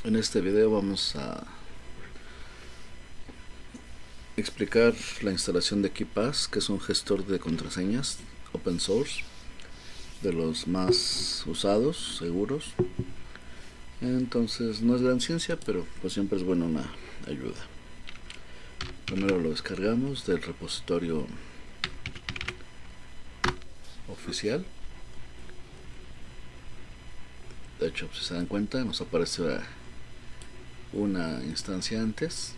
En este video vamos a explicar la instalación de KeePass, que es un gestor de contraseñas open source, de los más usados, seguros. Entonces no es gran ciencia, pero pues siempre es buena una ayuda. Primero lo descargamos del repositorio oficial. De hecho, si se dan cuenta, nos aparece una instancia antes.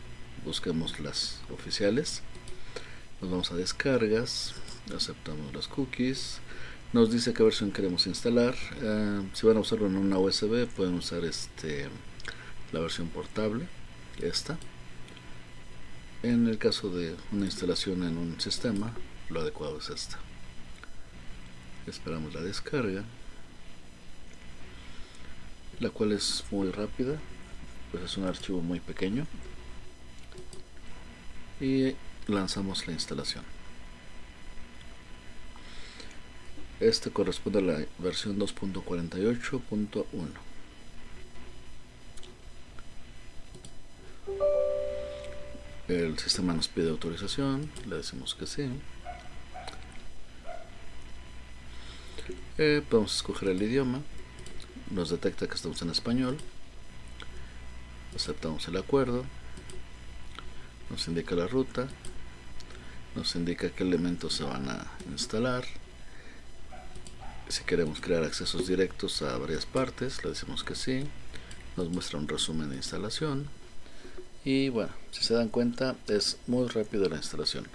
Busquemos las oficiales, nos vamos a descargas, aceptamos las cookies, nos dice qué versión queremos instalar. Si van a usarlo en una USB, pueden usar la versión portable, esta. En el caso de una instalación en un sistema, lo adecuado es esta. Esperamos la descarga, la cual es muy rápida, pues es un archivo muy pequeño, y lanzamos la instalación. Este corresponde a la versión 2.48.1. El sistema nos pide autorización, le decimos que sí. Podemos escoger el idioma, nos detecta que estamos en español, aceptamos el acuerdo, nos indica la ruta, nos indica qué elementos se van a instalar. Si queremos crear accesos directos a varias partes, le decimos que sí, nos muestra un resumen de instalación y bueno, si se dan cuenta es muy rápido la instalación.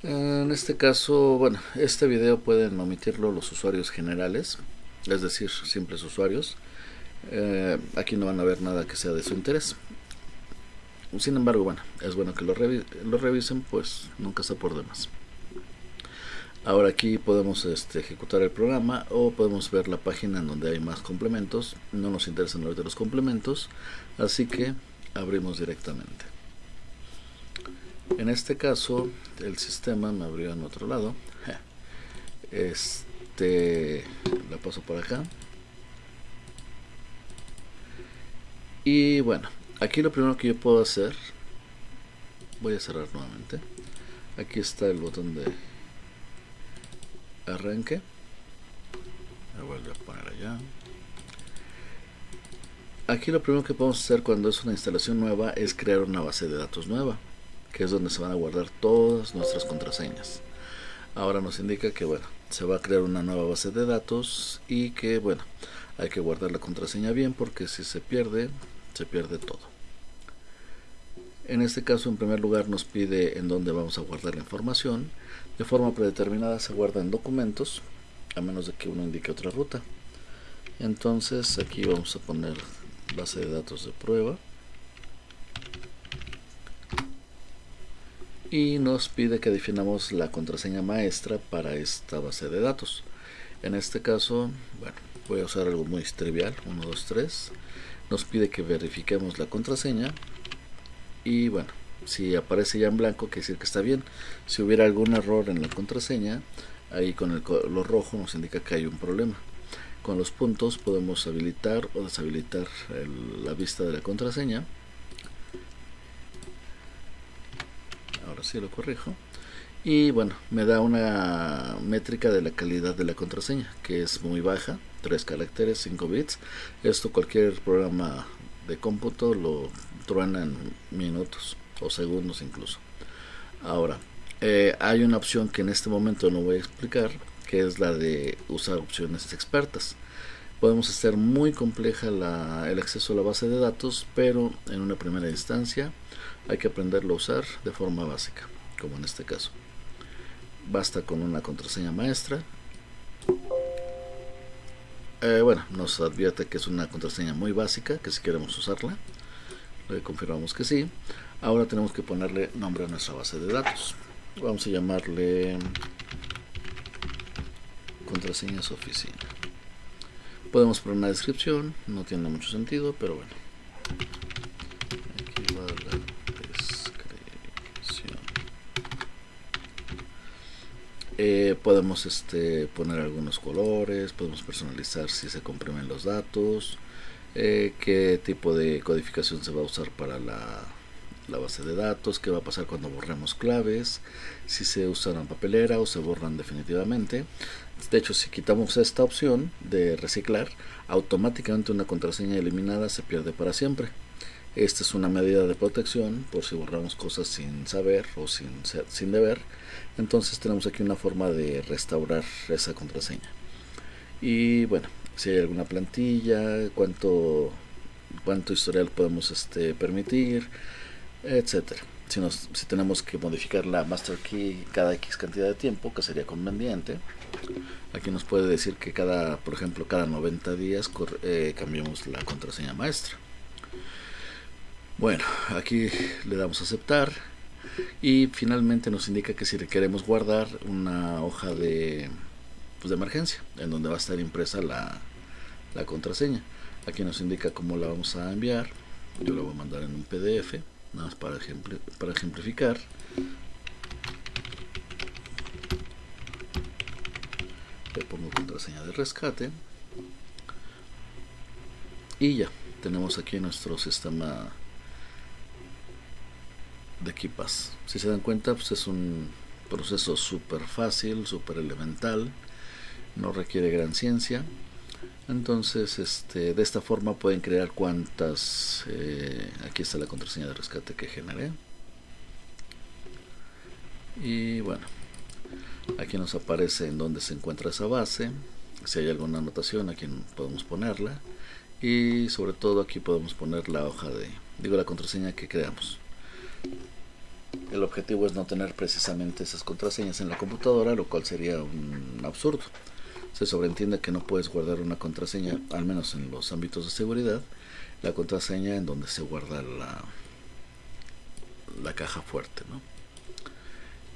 En este caso, bueno, este video pueden omitirlo los usuarios generales, es decir, simples usuarios. Aquí no van a ver nada que sea de su interés. Sin embargo, bueno, es bueno que lo revisen, pues nunca está por demás. Ahora aquí podemos ejecutar el programa o podemos ver la página en donde hay más complementos. No nos interesan ahorita los complementos, así que abrimos directamente. En este caso el sistema me abrió en otro lado. La paso por acá. Y bueno, aquí lo primero que yo puedo hacer, voy a cerrar nuevamente. Aquí está el botón de arranque. Me vuelvo a poner allá. Aquí lo primero que podemos hacer cuando es una instalación nueva es crear una base de datos nueva, que es donde se van a guardar todas nuestras contraseñas. Ahora nos indica que bueno, se va a crear una nueva base de datos y que bueno, hay que guardar la contraseña bien porque si se pierde todo. En este caso, en primer lugar nos pide en dónde vamos a guardar la información. De forma predeterminada se guarda en documentos, a menos de que uno indique otra ruta. Entonces aquí vamos a poner base de datos de prueba y nos pide que definamos la contraseña maestra para esta base de datos. En este caso, bueno, voy a usar algo muy trivial, 1, 2, 3. Nos pide que verifiquemos la contraseña y bueno, si aparece ya en blanco quiere decir que está bien. Si hubiera algún error en la contraseña, ahí con el color rojo nos indica que hay un problema. Con los puntos podemos habilitar o deshabilitar la vista de la contraseña. Ahora sí lo corrijo. Y bueno, me da una métrica de la calidad de la contraseña, que es muy baja, 3 caracteres, 5 bits. Esto cualquier programa de cómputo lo truena en minutos o segundos incluso. Ahora, hay una opción que en este momento no voy a explicar, que es la de usar opciones expertas. Podemos hacer muy compleja el acceso a la base de datos, pero en una primera instancia hay que aprenderlo a usar de forma básica, como en este caso. Basta con una contraseña maestra. Bueno, nos advierte que es una contraseña muy básica, que si queremos usarla, le confirmamos que sí. Ahora tenemos que ponerle nombre a nuestra base de datos. Vamos a llamarle contraseñas oficina. Podemos poner una descripción, no tiene mucho sentido, pero bueno. Aquí va la descripción. Podemos poner algunos colores, podemos personalizar si se comprimen los datos. qué tipo de codificación se va a usar para la base de datos, qué va a pasar cuando borremos claves, si se usan en papelera o se borran definitivamente. De hecho, si quitamos esta opción de reciclar, automáticamente una contraseña eliminada se pierde para siempre. Esta es una medida de protección por si borramos cosas sin saber o sin deber. Entonces tenemos aquí una forma de restaurar esa contraseña. Y bueno, si hay alguna plantilla, cuánto historial podemos permitir, etcétera. Si tenemos que modificar la master key cada X cantidad de tiempo, que sería conveniente, aquí nos puede decir que por ejemplo, cada 90 días cambiemos la contraseña maestra. Bueno, aquí le damos a aceptar y finalmente nos indica que si le queremos guardar una hoja de emergencia en donde va a estar impresa la contraseña. Aquí nos indica cómo la vamos a enviar. Yo la voy a mandar en un PDF, nada más para ejemplificar. Le pongo contraseña de rescate y ya tenemos aquí nuestro sistema de KeePass. Si se dan cuenta, pues es un proceso súper fácil, súper elemental, no requiere gran ciencia. Entonces, de esta forma pueden crear cuantas. Aquí está la contraseña de rescate que generé. Y bueno, aquí nos aparece en dónde se encuentra esa base. Si hay alguna anotación, aquí podemos ponerla. Y sobre todo aquí podemos poner la hoja la contraseña que creamos. El objetivo es no tener precisamente esas contraseñas en la computadora, lo cual sería un absurdo. Se sobreentiende que no puedes guardar una contraseña, al menos en los ámbitos de seguridad, la contraseña en donde se guarda la caja fuerte, ¿no?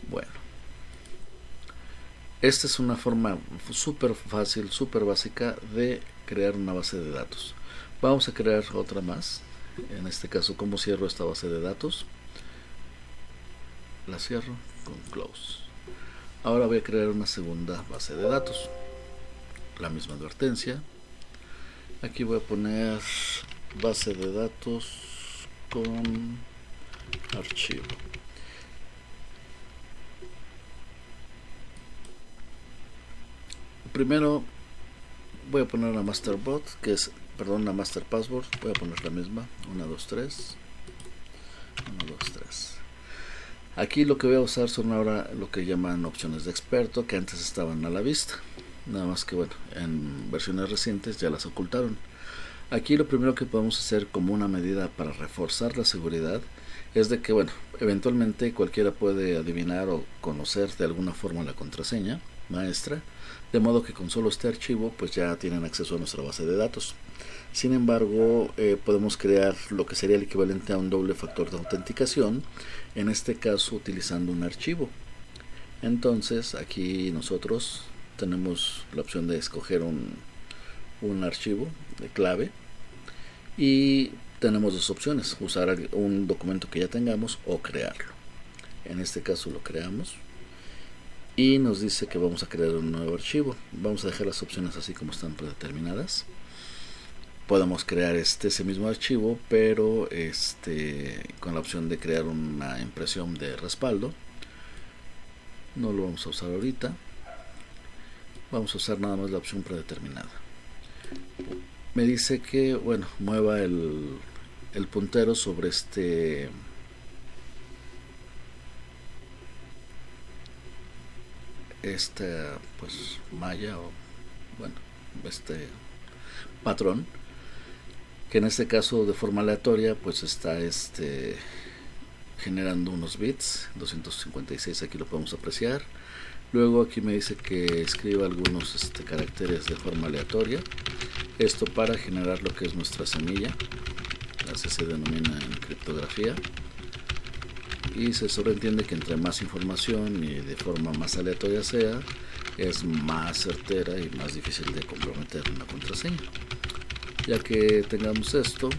Bueno, esta es una forma súper fácil, súper básica de crear una base de datos. Vamos a crear otra más. En este caso, ¿cómo cierro esta base de datos? La cierro con close. Ahora voy a crear una segunda base de datos. La misma advertencia. Aquí voy a poner base de datos con archivo. Primero voy a poner una masterbot, una master password. Voy a poner la misma, 1, 2, 3. 1, 2, 3. Aquí lo que voy a usar son ahora lo que llaman opciones de experto, que antes estaban a la vista. Nada más que bueno, en versiones recientes ya las ocultaron. Aquí lo primero que podemos hacer como una medida para reforzar la seguridad es de que bueno, eventualmente cualquiera puede adivinar o conocer de alguna forma la contraseña maestra, de modo que con solo este archivo pues ya tienen acceso a nuestra base de datos. Sin embargo, podemos crear lo que sería el equivalente a un doble factor de autenticación, en este caso utilizando un archivo. Entonces aquí nosotros tenemos la opción de escoger un archivo de clave y tenemos dos opciones: usar un documento que ya tengamos o crearlo. En este caso lo creamos y nos dice que vamos a crear un nuevo archivo. Vamos a dejar las opciones así como están predeterminadas. Podemos crear ese mismo archivo, pero con la opción de crear una impresión de respaldo. No lo vamos a usar ahorita. Vamos a usar nada más la opción predeterminada. Me dice que bueno, mueva el puntero sobre pues malla o bueno, patrón, que en este caso de forma aleatoria pues está generando unos bits 256. Aquí lo podemos apreciar. Luego aquí me dice que escriba algunos caracteres de forma aleatoria, esto para generar lo que es nuestra semilla. Así se denomina en criptografía, y se sobreentiende que entre más información y de forma más aleatoria sea, es más certera y más difícil de comprometer una contraseña. Ya que tengamos esto,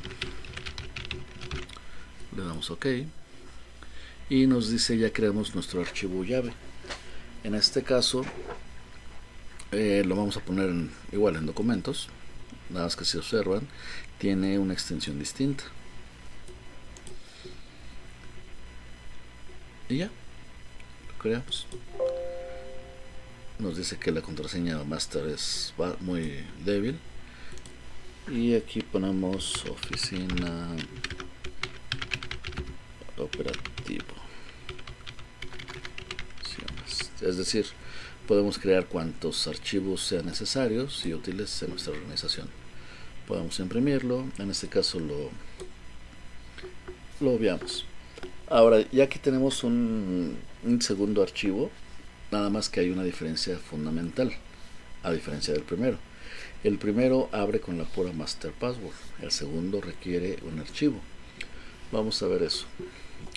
le damos OK y nos dice ya creamos nuestro archivo llave. En este caso lo vamos a poner igual en documentos, nada más que si observan tiene una extensión distinta. Y ya, lo creamos. Nos dice que la contraseña master es muy débil. Y aquí ponemos oficina operativo. Es decir, podemos crear cuantos archivos sean necesarios y útiles en nuestra organización. Podemos imprimirlo, en este caso lo obviamos. Ahora, ya que tenemos un segundo archivo, nada más que hay una diferencia fundamental, a diferencia del primero. El primero abre con la pura master password, el segundo requiere un archivo. Vamos a ver eso.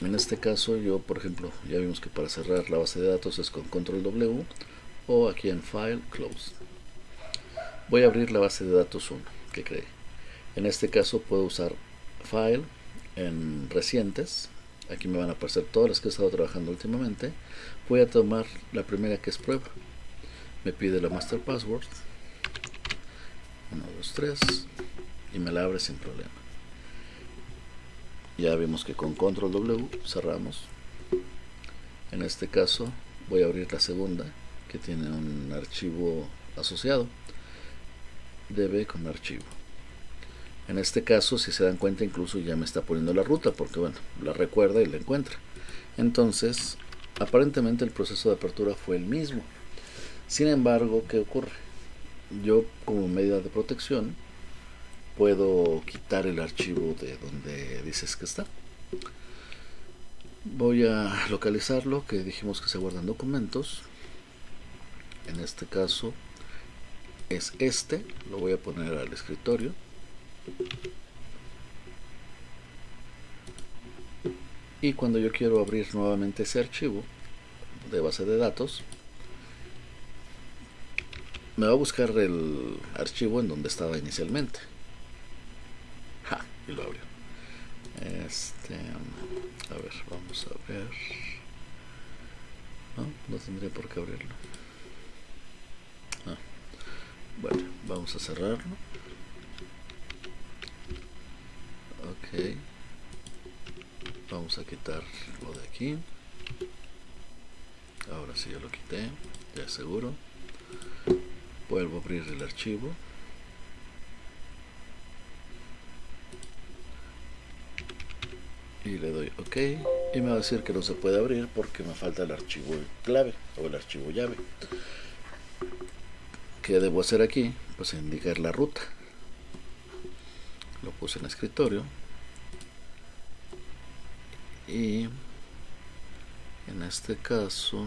En este caso yo, por ejemplo, ya vimos que para cerrar la base de datos es con control W o aquí en File, Close. Voy a abrir la base de datos 1 que creé. En este caso puedo usar File en recientes. Aquí me van a aparecer todas las que he estado trabajando últimamente. Voy a tomar la primera, que es prueba. Me pide la master password 1, 2, 3 y me la abre sin problema. Ya vimos que con control W cerramos. En este caso voy a abrir la segunda, que tiene un archivo asociado, db con archivo. En este caso, si se dan cuenta, incluso ya me está poniendo la ruta, porque bueno, la recuerda y la encuentra. Entonces, aparentemente el proceso de apertura fue el mismo. Sin embargo, ¿qué ocurre? Yo, como medida de protección, puedo quitar el archivo de donde dices que está. Voy a localizarlo, que dijimos que se guardan documentos. En este caso es este, lo voy a poner al escritorio. Y cuando yo quiero abrir nuevamente ese archivo de base de datos, me va a buscar el archivo en donde estaba inicialmente. Y lo abrió. A ver, vamos a ver. No tendría por qué abrirlo. Bueno, vamos a cerrarlo. Ok. Vamos a quitar lo de aquí. Ahora sí, ya lo quité, ya es seguro. Vuelvo a abrir el archivo. Y le doy OK. Y me va a decir que no se puede abrir porque me falta el archivo clave o el archivo llave. ¿Qué debo hacer aquí? Pues indicar la ruta. Lo puse en el escritorio. Y en este caso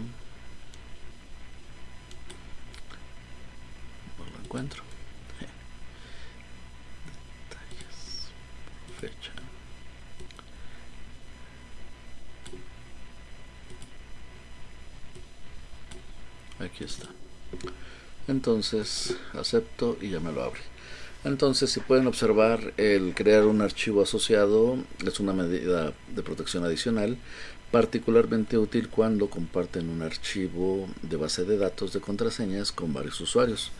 no lo encuentro. Detalles, fecha. Aquí está. Entonces acepto y ya me lo abre. Entonces, si pueden observar, el crear un archivo asociado es una medida de protección adicional, particularmente útil cuando comparten un archivo de base de datos de contraseñas con varios usuarios,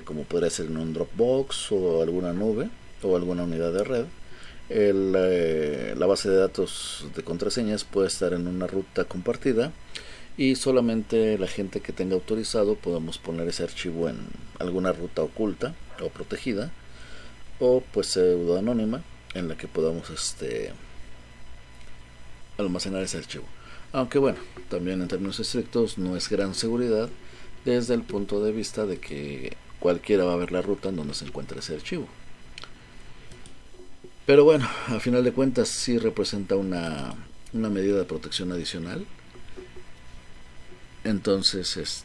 como podría ser en un Dropbox o alguna nube o alguna unidad de red. La base de datos de contraseñas puede estar en una ruta compartida y solamente la gente que tenga autorizado podemos poner ese archivo en alguna ruta oculta o protegida o pues pseudo anónima en la que podamos almacenar ese archivo. Aunque bueno, también en términos estrictos no es gran seguridad desde el punto de vista de que cualquiera va a ver la ruta en donde se encuentra ese archivo. Pero bueno, a final de cuentas sí representa una medida de protección adicional. Entonces,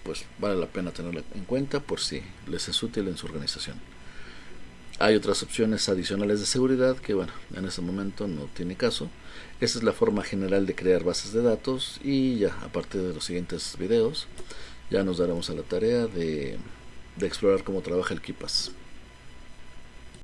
pues vale la pena tenerla en cuenta por si les es útil en su organización. Hay otras opciones adicionales de seguridad que, bueno, en este momento no tiene caso. Esa es la forma general de crear bases de datos y ya, a partir de los siguientes videos, ya nos daremos a la tarea de explorar cómo trabaja el KeePass.